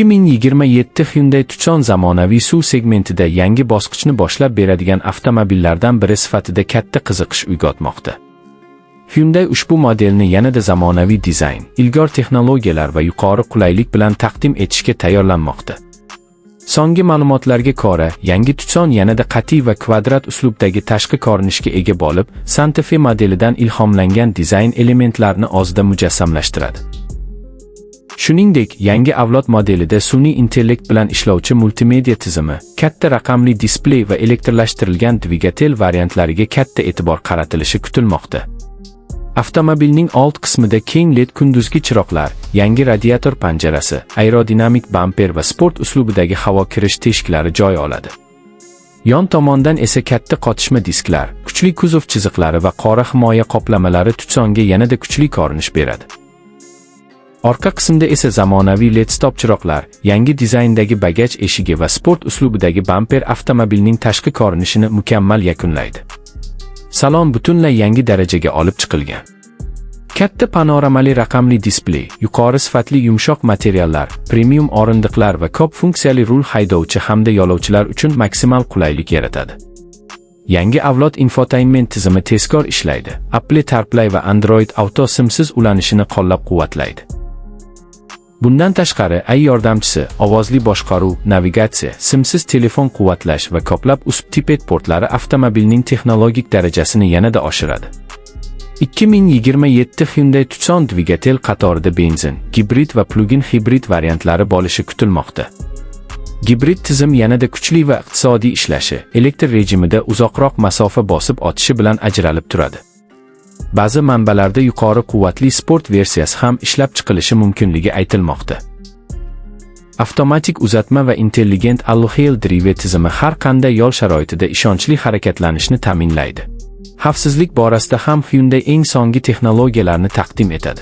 2027 Hyundai Tucson zamonaviy SUV segmentida yangi bosqichni boshlab beradigan avtomobillardan biri sifatida katta qiziqish uyg'otmoqda. Hyundai ushbu modelni yanada zamonaviy dizayn, ilg'or texnologiyalar va yuqori qulaylik bilan taqdim etishga tayyorlanmoqda. So'nggi ma'lumotlarga ko'ra, yangi Tucson yanada qat'iy va kvadrat uslubdagi tashqi ko'rinishga ega bo'lib, Santa Fe modelidan ilhomlangan dizayn elementlarini o'zida mujassamlashtiradi. Shuningdek, yangi avlod modelida sun'iy intellekt bilan ishlovchi multimedia tizimi, katta raqamli displey va elektrlashtirilgan dvigatel variantlariga katta e'tibor qaratilishi kutilmoqda. Avtomobilning old qismida keng LED kunduzgi chiroqlar, yangi radiator panjarasi, aerodinamik bamper va sport uslubidagi havo kirish teshiklari joy oladi. Yon tomondan esa katta qotishma disklar, kuchli kuzov chiziqlari va qora himoya qoplamalari Tucsonga yanada kuchli ko'rinish beradi. Orqa qismda esa zamonaviy LED stop chiroqlar, yangi dizayndagi bagaj eshigi va sport uslubidagi bamper avtomobilning tashqi ko'rinishini mukammal yakunlaydi. Salon butunlay yangi darajaga olib chiqilgan. Katta panoramali raqamli displey, yuqori sifatli yumshoq materiallar, premium o'rindiqlar va ko'p funksiyali rul haydovchi hamda yo'lovchilar uchun maksimal qulaylik yaratadi. Yangi avlod infotainment tizimi tezkor ishlaydi. Apple CarPlay va Android Auto simsiz ulanishini qo'llab-quvvatlaydi. Bundan tashqari, AI yordamchisi, ovozli boshqaruv, navigatsiya, simsiz telefon quvvatlash va ko'plab USB-Type portlari avtomobilning texnologik darajasini yanada oshiradi. 2027 Hyundai Tucson dvigatel qatorida benzin, gibrid va plug-in hibrid variantlari bo'lishi kutilmoqda. Gibrid tizim yanada kuchli va iqtisodiy ishlashi, elektr rejimida uzoqroq masofa bosib o'tishi bilan ajralib turadi. Ba'zi manbalarda yuqori quvvatli sport versiyasi ham ishlab chiqilishi mumkinligi aytilmoqda. Avtomatik uzatma va intelligent all-wheel drive tizimi har qanday yo'l sharoitida ishonchli harakatlanishni ta'minlaydi. Xavfsizlik borasida ham Hyundai eng so'nggi texnologiyalarni taqdim etadi.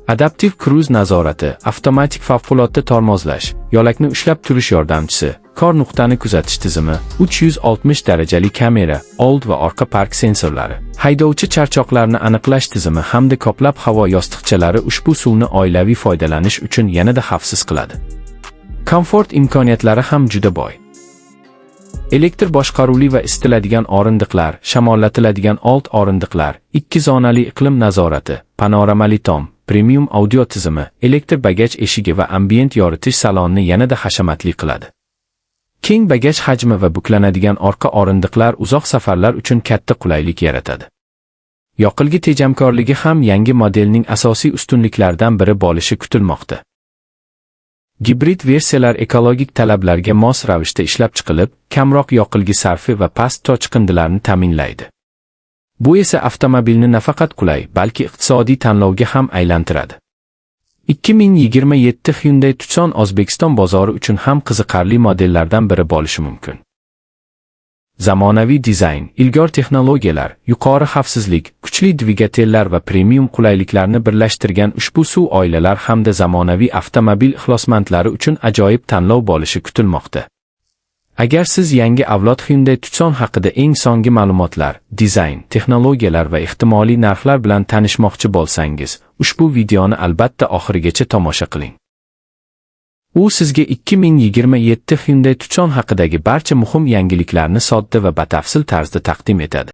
Adaptiv kruz nazorati, avtomatik favqulodda tormozlash, yo'lakni ushlab turish yordamchisi, kor nuqtani kuzatish tizimi, 360 darajali kamera, old va orqa park sensorlari, haydovchi charchoqlarini aniqlash tizimi hamda ko'plab havo yostiqchalari ushbu suvni oilaviy foydalanish uchun yanada xavfsiz qiladi. Komfort imkoniyatlari ham juda boy. Elektr boshqaruvli va isitiladigan o'rindiqlar, shamollatiladigan old o'rindiqlar, 2 zonali iqlim nazorati, panoramali tom, premium audio tizimi, elektr bagaj eshigi va ambient yoritish salonni yanada hashamatli qiladi. Keng bagaj hajmi va buklanadigan orqa o'rindiqlar uzoq safarlar uchun katta qulaylik yaratadi. Yoqilg'i tejamkorligi ham yangi modelning asosiy ustunliklaridan biri bo'lishi kutilmoqda. Gibrid versiyalar ekologik talablarga mos ravishda ishlab chiqilib, kamroq yoqilg'i sarfi va past toj chiqindilarni ta'minlaydi. Bu esa avtomobilni nafaqat qulay, balki iqtisodiy tanlovga ham aylantiradi. 2027 Hyundai Tucson O'zbekiston bozori uchun ham qiziqarli modellardan biri bo'lishi mumkin. Zamonaviy dizayn, ilg'or texnologiyalar, yuqori xavfsizlik, kuchli dvigatellar va premium qulayliklarni birlashtirgan ushbu SUV oilalar hamda zamonaviy avtomobil ixlosmandlari uchun ajoyib tanlov bo'lishi kutilmoqda. Agar siz yangi avlod Hyundai Tucson haqida eng so'nggi ma'lumotlar, dizayn, texnologiyalar va ehtimoliy narxlar bilan tanishmoqchi bo'lsangiz, ushbu videoni albatta oxirigacha tomosha qiling. U sizga 2027 Hyundai Tucson haqidagi barcha muhim yangiliklarni sodda va batafsil tarzda taqdim etadi.